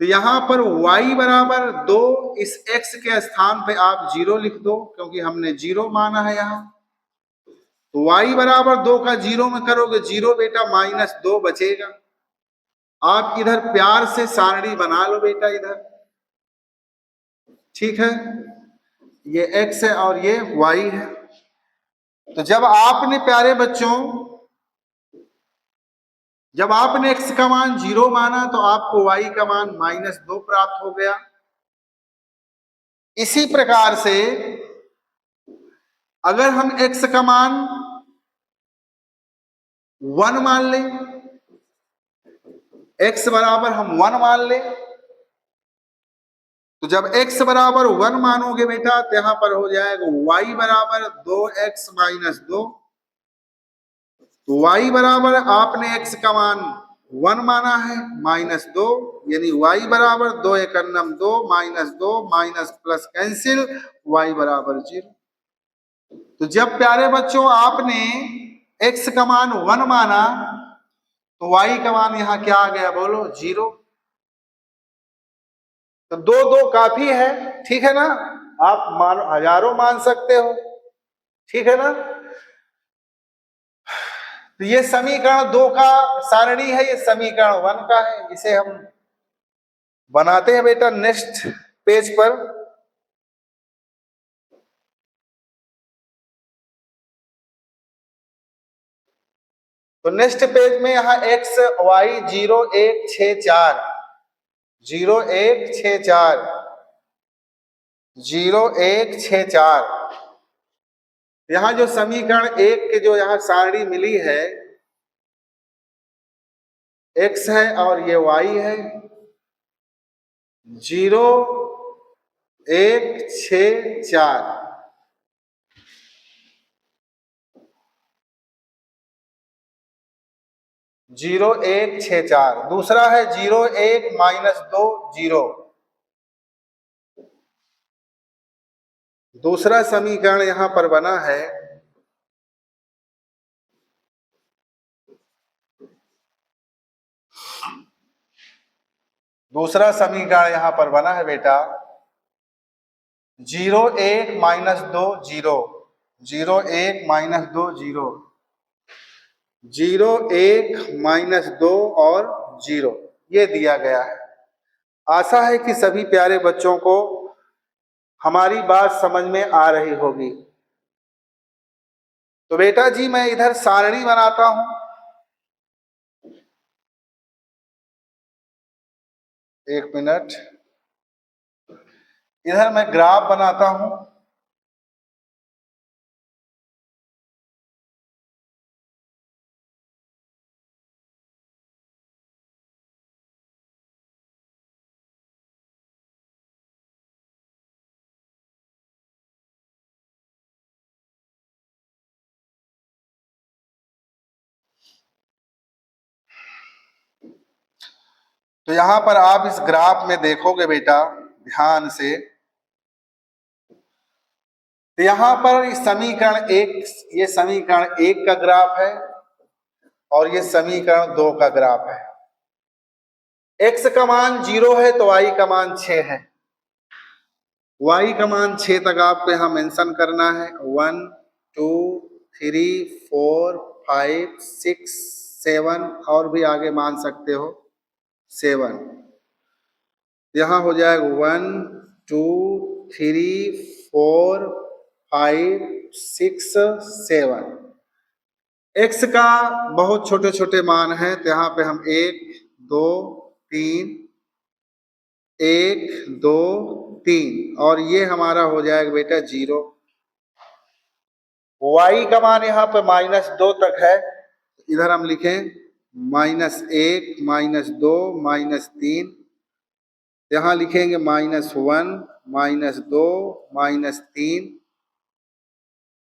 तो यहां पर y बराबर 2, इस x के स्थान पे आप 0 लिख दो, क्योंकि हमने 0 माना है यहाँ। तो y बराबर 2 का 0 में करोगे 0 बेटा, माइनस 2 बचेगा। आप इधर प्यार से सारणी बना लो बेटा इधर, ठीक है, ये x है और ये y है। तो जब आपने प्यारे बच्चों, जब आपने x का मान 0 माना तो आपको y का मान माइनस 2 प्राप्त हो गया। इसी प्रकार से अगर हम x का मान 1 मान लें, x बराबर हम 1 मान लें, तो जब x बराबर 1 मानोगे बेटा, तो यहां पर हो जाएगा y बराबर 2x माइनस 2। तो y बराबर आपने x का मान 1 माना है, माइनस 2, यानी y बराबर 2 एकन्नम 2 minus 2, minus plus cancel, y बराबर 0। तो जब प्यारे बच्चों आपने x का मान 1 माना, तो y का मान यहां क्या आ गया, बोलो 0। तो 2 2 काफी है, ठीक है ना, आप मान हजारों मान सकते हो, ठीक है ना। तो ये समीकरण 2 का सारणी है, ये समीकरण 1 का है। इसे हम बनाते हैं बेटा नेक्स्ट पेज पर। तो नेक्स्ट पेज में यहाँ x y 0 1 6 4 0 1 6 4 0 1 6 4, यहाँ जो समीकरण 1 के जो यहाँ सारणी मिली है, x है और ये y है, 0 1 6 4। 0 1 6 4, दूसरा है 0 1 माइनस 2 0। दूसरा समीकरण यहां पर बना है, दूसरा समीकरण यहां पर बना है बेटा 0 1 माइनस 2 0, 0 1 माइनस 2 0, 0 1 माइनस 2 और 0, ये दिया गया है। आशा है कि सभी प्यारे बच्चों को हमारी बात समझ में आ रही होगी। तो बेटा जी मैं इधर सारणी बनाता हूं, एक मिनट, इधर मैं ग्राफ बनाता हूं। तो यहां पर आप इस ग्राफ में देखोगे बेटा ध्यान से, तो यहां पर समीकरण 1, ये समीकरण 1 का ग्राफ है और ये समीकरण 2 का ग्राफ है। x का मान 0 है तो y का मान 6 है, y का मान 6 तक आपको यहां मेंशन करना है। 1 2 3 4 5 6 7 और भी आगे मान सकते हो 7, यहां हो जाएगा 1 2 3 4 5 6 7। x का बहुत छोटे छोटे मान है, तो यहाँ पे हम 1 2 3, 1 2 3 और ये हमारा हो जाएगा बेटा 0। y का मान यहाँ पे -2 तक है, इधर हम लिखें -1 -2 -3, यहाँ लिखेंगे -1 -2 -3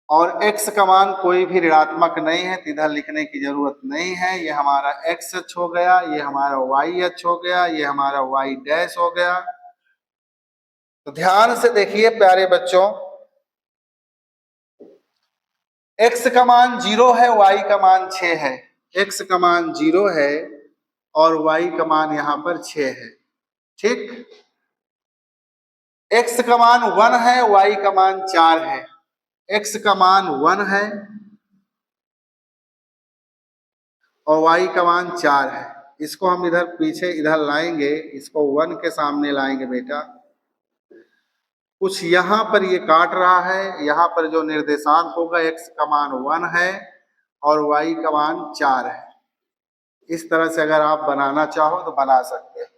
और x का मान कोई भी ऋणात्मक नहीं है तो इधर लिखने की जरूरत नहीं है। ये हमारा x अक्ष हो गया, ये हमारा y अक्ष हो गया, ये हमारा y डैश हो गया। तो ध्यान से देखिए प्यारे बच्चों, x का मान 0 है, y का मान 6 है। x का मान 0 है और y का मान यहाँ पर 6 है। ठीक, x का मान 1 है, y का मान 4 है। x का मान 1 है और y का मान 4 है। इसको हम इधर पीछे इधर लाएंगे, इसको 1 के सामने लाएंगे बेटा। कुछ यहाँ पर ये काट रहा है, यहाँ पर जो निर्देशांक होगा x का मान 1 है और y का मान 4 है। इस तरह से अगर आप बनाना चाहो तो बना सकते हैं।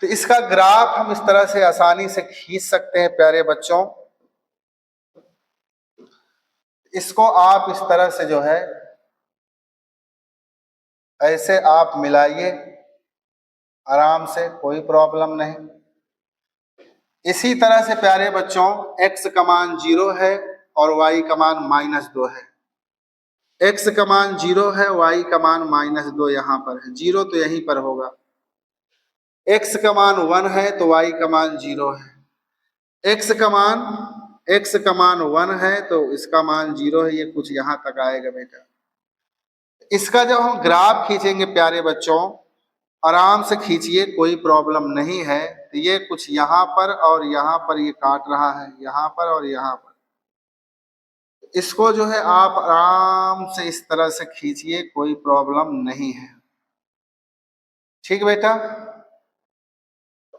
तो इसका ग्राफ हम इस तरह से आसानी से खींच सकते हैं प्यारे बच्चों। इसको आप इस तरह से जो है ऐसे आप मिलाइए आराम से, कोई प्रॉब्लम नहीं। इसी तरह से प्यारे बच्चों x का मान 0 है और y का मान -2 है। x का मान 0 है, y का मान -2 यहाँ पर है, 0 तो यहीं पर होगा। x का मान 1 है तो y का मान 0 है। x का मान 1 है तो इसका मान 0 है, ये कुछ यहाँ तक आएगा बेटा। इसका जब हम ग्राफ खींचेंगे प्यारे बच्चों, आराम से खींचिए, कोई प्रॉब्लम नहीं है। तो ये कुछ यहाँ पर और यहाँ पर ये काट रहा है, यहाँ पर और यहाँ पर। इसको जो है आप आराम से इस तरह से खींचिए, कोई प्रॉब्लम नहीं है। ठीक बेटा,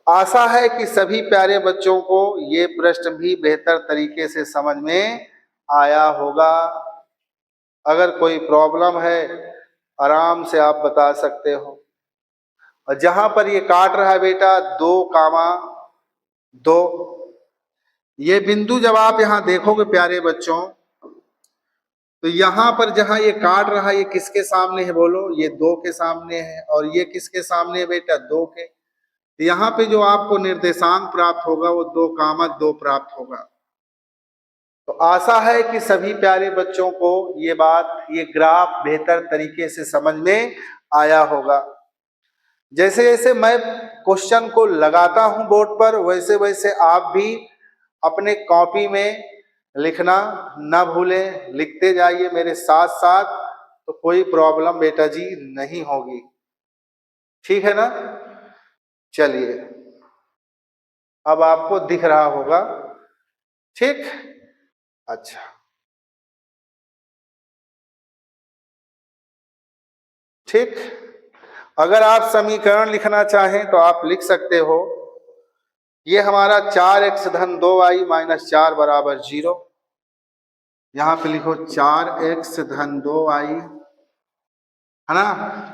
आशा है कि सभी प्यारे बच्चों को ये प्रश्न भी बेहतर तरीके से समझ में आया होगा। अगर कोई प्रॉब्लम है आराम से आप बता सकते हो। और जहां पर ये काट रहा है बेटा 2, ये बिंदु जब आप यहां देखोगे प्यारे बच्चों, तो यहां पर जहां ये काट रहा है ये किसके सामने है बोलो? ये 2 के सामने है। और ये किसके सामने है बेटा? 2 के। तो यहाँ पे जो आपको निर्देशांक प्राप्त होगा वो 2, 2 प्राप्त होगा। तो आशा है कि सभी प्यारे बच्चों को ये बात, ये ग्राफ बेहतर तरीके से समझ में आया होगा। जैसे जैसे मैं क्वेश्चन को लगाता हूं बोर्ड पर, वैसे वैसे आप भी अपने कॉपी में लिखना ना भूलें, लिखते जाइए मेरे साथ साथ, तो कोई प्रॉब्लम बेटा जी नहीं होगी। ठीक है ना? चलिए, अब आपको दिख रहा होगा। ठीक, अच्छा, ठीक। अगर आप समीकरण लिखना चाहें तो आप लिख सकते हो। ये हमारा 4x धन 2y माइनस 4 बराबर 0। यहाँ पे लिखो 4x धन 2y, है ना?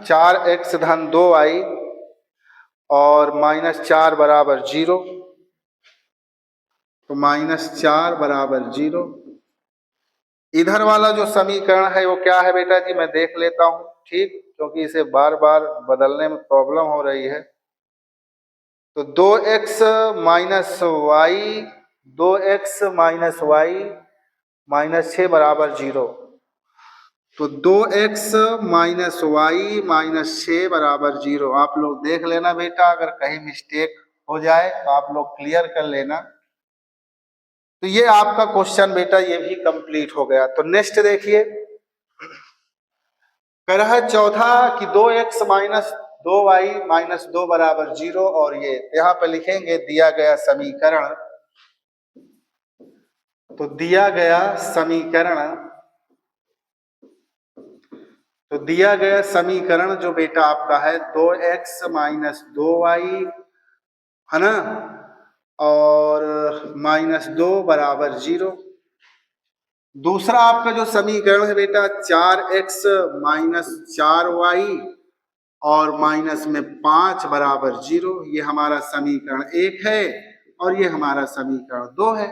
4x धन 2y और -4 बराबर 0। तो -4 बराबर 0। इधर वाला जो समीकरण है वो क्या है बेटा जी? मैं देख लेता हूं, ठीक, क्योंकि इसे बार बार बदलने में प्रॉब्लम हो रही है। तो 2x minus y, 2x minus y minus 6 बराबर 0। तो 2x माइनस वाई माइनस 6 बराबर 0। आप लोग देख लेना बेटा, अगर कहीं मिस्टेक हो जाए तो आप लोग क्लियर कर लेना। तो ये आपका क्वेश्चन बेटा ये भी कंप्लीट हो गया। तो नेक्स्ट देखिए, कह रहा है चौथा कि 2x माइनस 2y माइनस 2 बराबर 0। और ये यहाँ पे लिखेंगे दिया गया समीकरण। तो दिया गया समीकरण जो बेटा आपका है 2x माइनस 2y, है ना, और -2 बराबर 0। दूसरा आपका जो समीकरण है बेटा 4x माइनस 4y और माइनस में 5 बराबर 0, ये हमारा समीकरण 1 है और ये हमारा समीकरण 2 है।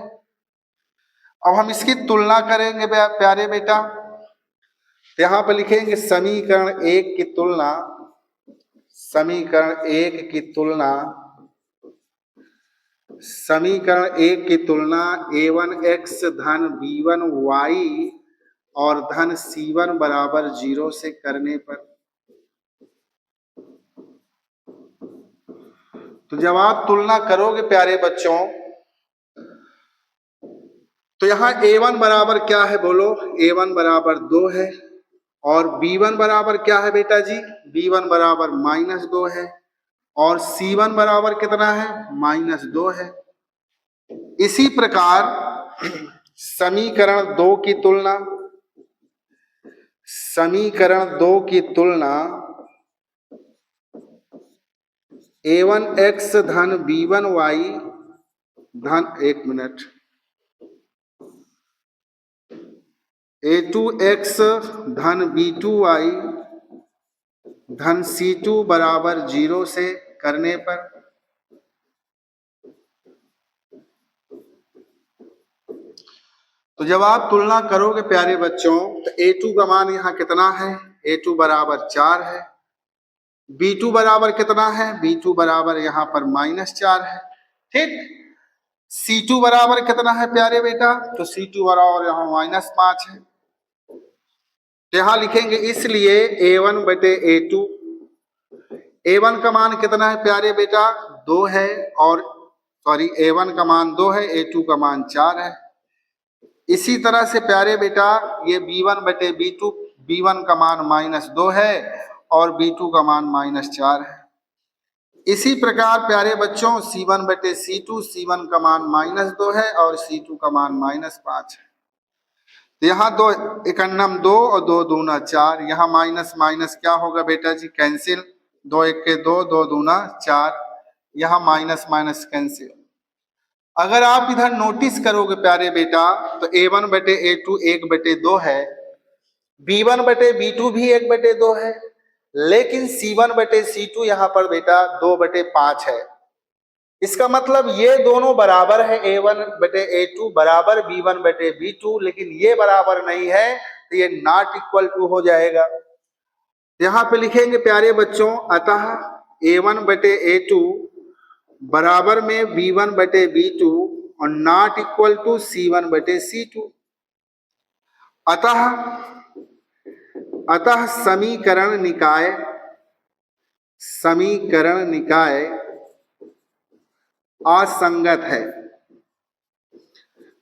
अब हम इसकी तुलना करेंगे प्यारे बेटा, यहां पर लिखेंगे समीकरण 1 की तुलना, समीकरण 1 की तुलना, समीकरण 1 की तुलना a1x धन b1y और धन c1 बराबर 0 से करने पर, तो जब आप तुलना करोगे प्यारे बच्चों तो यहां a1 बराबर क्या है बोलो, a1 बराबर 2 है और b1 बराबर क्या है बेटा जी, b1 बराबर -2 है और c1 बराबर कितना है, -2 है। इसी प्रकार समीकरण 2 की तुलना, समीकरण 2 की तुलना a1x धन b1y धन, एक मिनट, a2x धन b2y धन c2 बराबर 0 से करने पर, तो जब आप तुलना करोगे प्यारे बच्चों तो a2 का मान यहाँ कितना है, a2 बराबर 4 है, b2 बराबर कितना है, b2 बराबर यहाँ पर -4 है, ठीक। c2 बराबर कितना है प्यारे बेटा, तो c2 बराबर यहाँ -5 है। यहां लिखेंगे इसलिए a1 बटे a2, a1 का मान कितना है प्यारे बेटा, 2 है और सॉरी a1 का मान 2 है, a2 का मान 4 है। इसी तरह से प्यारे बेटा ये b1 बटे b2, b1 का मान -2 है और b2 का मान -4 है। इसी प्रकार प्यारे बच्चों c1 बटे c2, c1 का मान -2 है और c2 का मान -5 है। यहाँ 2 एकन्नम 2 और 2 दूना 4, यहाँ माइनस माइनस क्या होगा बेटा जी, कैंसिल, 2 एक के 2, 2 दूना 4, यहाँ माइनस माइनस कैंसिल। अगर आप इधर नोटिस करोगे प्यारे बेटा तो a1 बटे a2 1 बटे 2 है, b1 बटे b2 भी 1 बटे 2 है, लेकिन c1 बटे c2 यहाँ पर बेटा 2 बटे 5 है। इसका मतलब ये दोनों बराबर है, a1 बटे a2 बराबर b1 बटे b2, लेकिन ये बराबर नहीं है तो ये नॉट इक्वल टू हो जाएगा। यहाँ पे लिखेंगे प्यारे बच्चों अतः a1 बटे a2 बराबर में b1 बटे b2 और नॉट इक्वल टू c1 बटे c2। अतः अतः समीकरण निकाय, समीकरण निकाय असंगत है।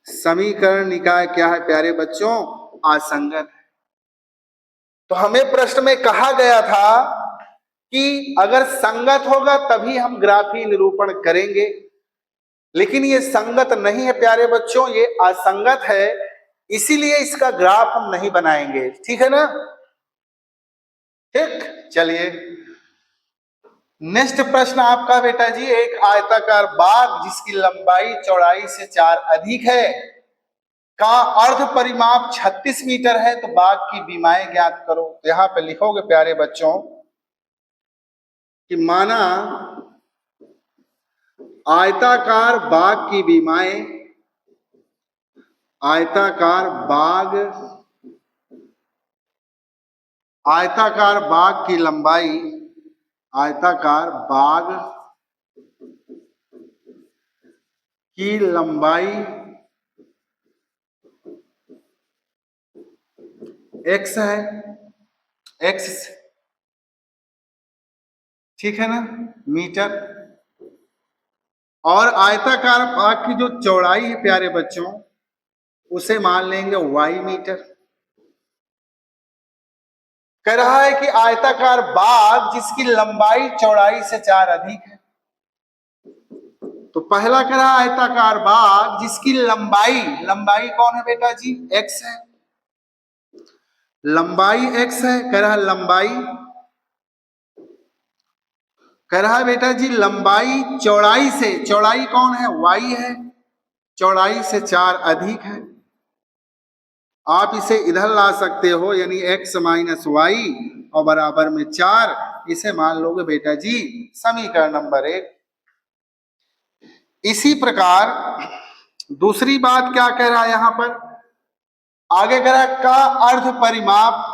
समीकरण निकाय क्या है प्यारे बच्चों, असंगत है। तो हमें प्रश्न में कहा गया था कि अगर संगत होगा तभी हम ग्राफी निरूपण करेंगे, लेकिन ये संगत नहीं है प्यारे बच्चों, ये असंगत है, इसीलिए इसका ग्राफ हम नहीं बनाएंगे, ठीक है ना। ठीक, चलिए नेक्स्ट प्रश्न आपका बेटा जी, एक आयताकार बाग जिसकी लंबाई चौड़ाई से 4 अधिक है का अर्ध परिमाप 36 मीटर है, तो बाग की बीमाएं ज्ञात करो। तो यहां पे लिखोगे प्यारे बच्चों कि माना आयताकार बाग की बीमाएं, आयताकार बाग, आयताकार बाग की लंबाई, आयताकार बाग की लंबाई x है, x, ठीक है ना, मीटर, और आयताकार बाग की जो चौड़ाई है प्यारे बच्चों उसे मान लेंगे y मीटर। कह रहा है कि आयताकार बाग जिसकी लंबाई चौड़ाई से 4 अधिक है, तो पहला कह रहा आयताकार बाग जिसकी लंबाई, लंबाई कौन है बेटा जी, x है, लंबाई x है, कह रहा लंबाई, कह रहा है बेटा जी लंबाई चौड़ाई से, चौड़ाई कौन है, y है, चौड़ाई से 4 अधिक है। आप इसे इधर ला सकते हो, यानी x माइनस वाई और बराबर में 4, इसे मान लोगे बेटा जी समीकरण नंबर 1। इसी प्रकार दूसरी बात क्या कह रहा है यहां पर, आगे कह रहा है का अर्ध परिमाप।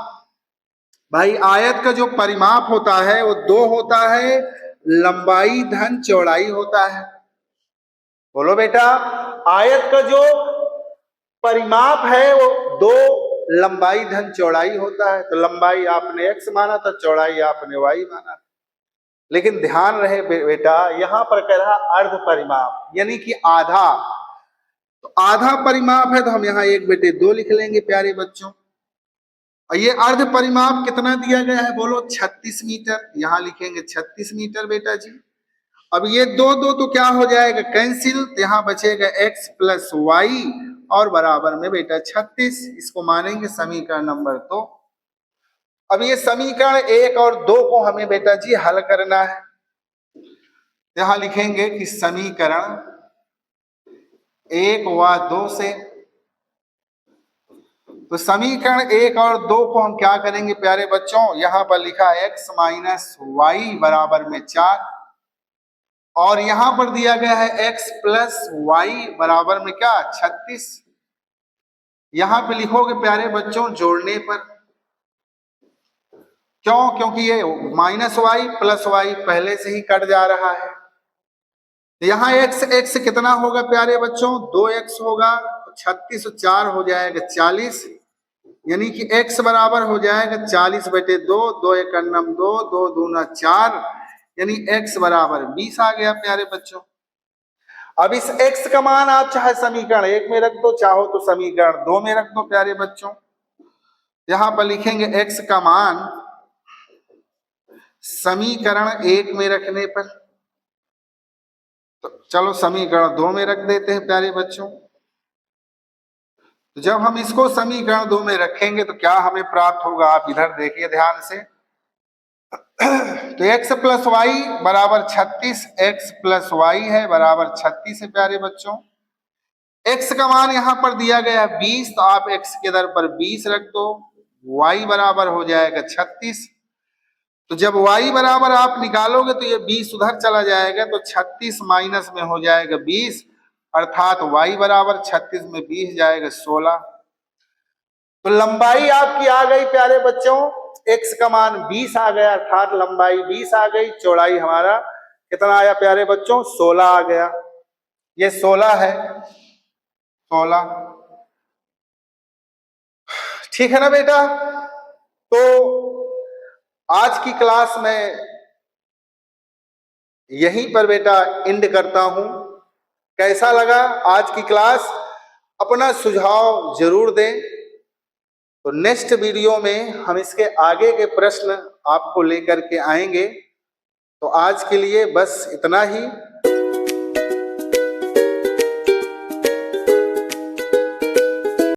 भाई आयत का जो परिमाप होता है वो 2 होता है, लंबाई धन चौड़ाई होता है। बोलो बेटा, आयत का जो परिमाप है वो 2 लंबाई धन चौड़ाई होता है। तो लंबाई आपने x माना था, चौड़ाई आपने y माना। लेकिन ध्यान रहे बेटा, यहां पर कह रहा अर्ध परिमाप यानी कि आधा। तो आधा परिमाप है तो हम यहाँ 1 बटे 2 लिख लेंगे प्यारे बच्चों। और ये अर्ध परिमाप कितना दिया गया है बोलो, 36 मीटर। यहां लिखेंगे 36 मीटर बेटा जी। अब ये 2 तो क्या हो जाएगा कैंसिल, तो यहाँ बचेगा x प्लस वाई और बराबर में बेटा 36। इसको मानेंगे समीकरण नंबर 2। अब ये समीकरण 1 और 2 को हमें बेटा जी हल करना है। यहां लिखेंगे कि समीकरण 1 व 2 से, तो समीकरण 1 और 2 को हम क्या करेंगे प्यारे बच्चों, यहां पर लिखा x माइनस वाई बराबर में 4 और यहां पर दिया गया है x प्लस वाई बराबर में क्या 36। यहां पे लिखोगे प्यारे बच्चों जोड़ने पर, क्यों, क्योंकि ये माइनस वाई प्लस वाई पहले से ही कट जा रहा है। यहाँ x कितना होगा प्यारे बच्चों, 2x होगा, 36 और 4 हो जाएगा 40, यानी कि x बराबर हो जाएगा 40 बटे 2, 2 एक अन्नम 2, 2 दूना 4, यानी x बराबर 20 आ गया प्यारे बच्चों। अब इस x का मान आप चाहे समीकरण 1 में रख दो, चाहो तो समीकरण 2 में रख दो प्यारे बच्चों। यहां पर लिखेंगे x का मान समीकरण 1 में रखने पर, तो चलो समीकरण 2 में रख देते हैं प्यारे बच्चों। तो जब हम इसको समीकरण 2 में रखेंगे तो क्या हमें प्राप्त होगा, आप इधर देखिए ध्यान से। तो x प्लस वाई बराबर 36, x प्लस वाई है बराबर 36 है प्यारे बच्चों। x का मान यहां पर दिया गया है 20, तो आप x के दर पर 20 रख दो, y बराबर हो जाएगा 36। तो जब y बराबर आप निकालोगे तो ये 20 उधर चला जाएगा, तो 36 माइनस में हो जाएगा 20, अर्थात y बराबर 36 में 20 जाएगा 16। तो लंबाई आपकी आ गई प्यारे बच्चों, x का मान 20 आ गया, अर्थात लंबाई 20 आ गई। चौड़ाई हमारा कितना आया प्यारे बच्चों, 16 आ गया। ये 16 है, 16, ठीक है ना बेटा। तो आज की क्लास में यहीं पर बेटा एंड करता हूं। कैसा लगा आज की क्लास, अपना सुझाव जरूर दें। तो नेक्स्ट वीडियो में हम इसके आगे के प्रश्न आपको लेकर के आएंगे। तो आज के लिए बस इतना ही।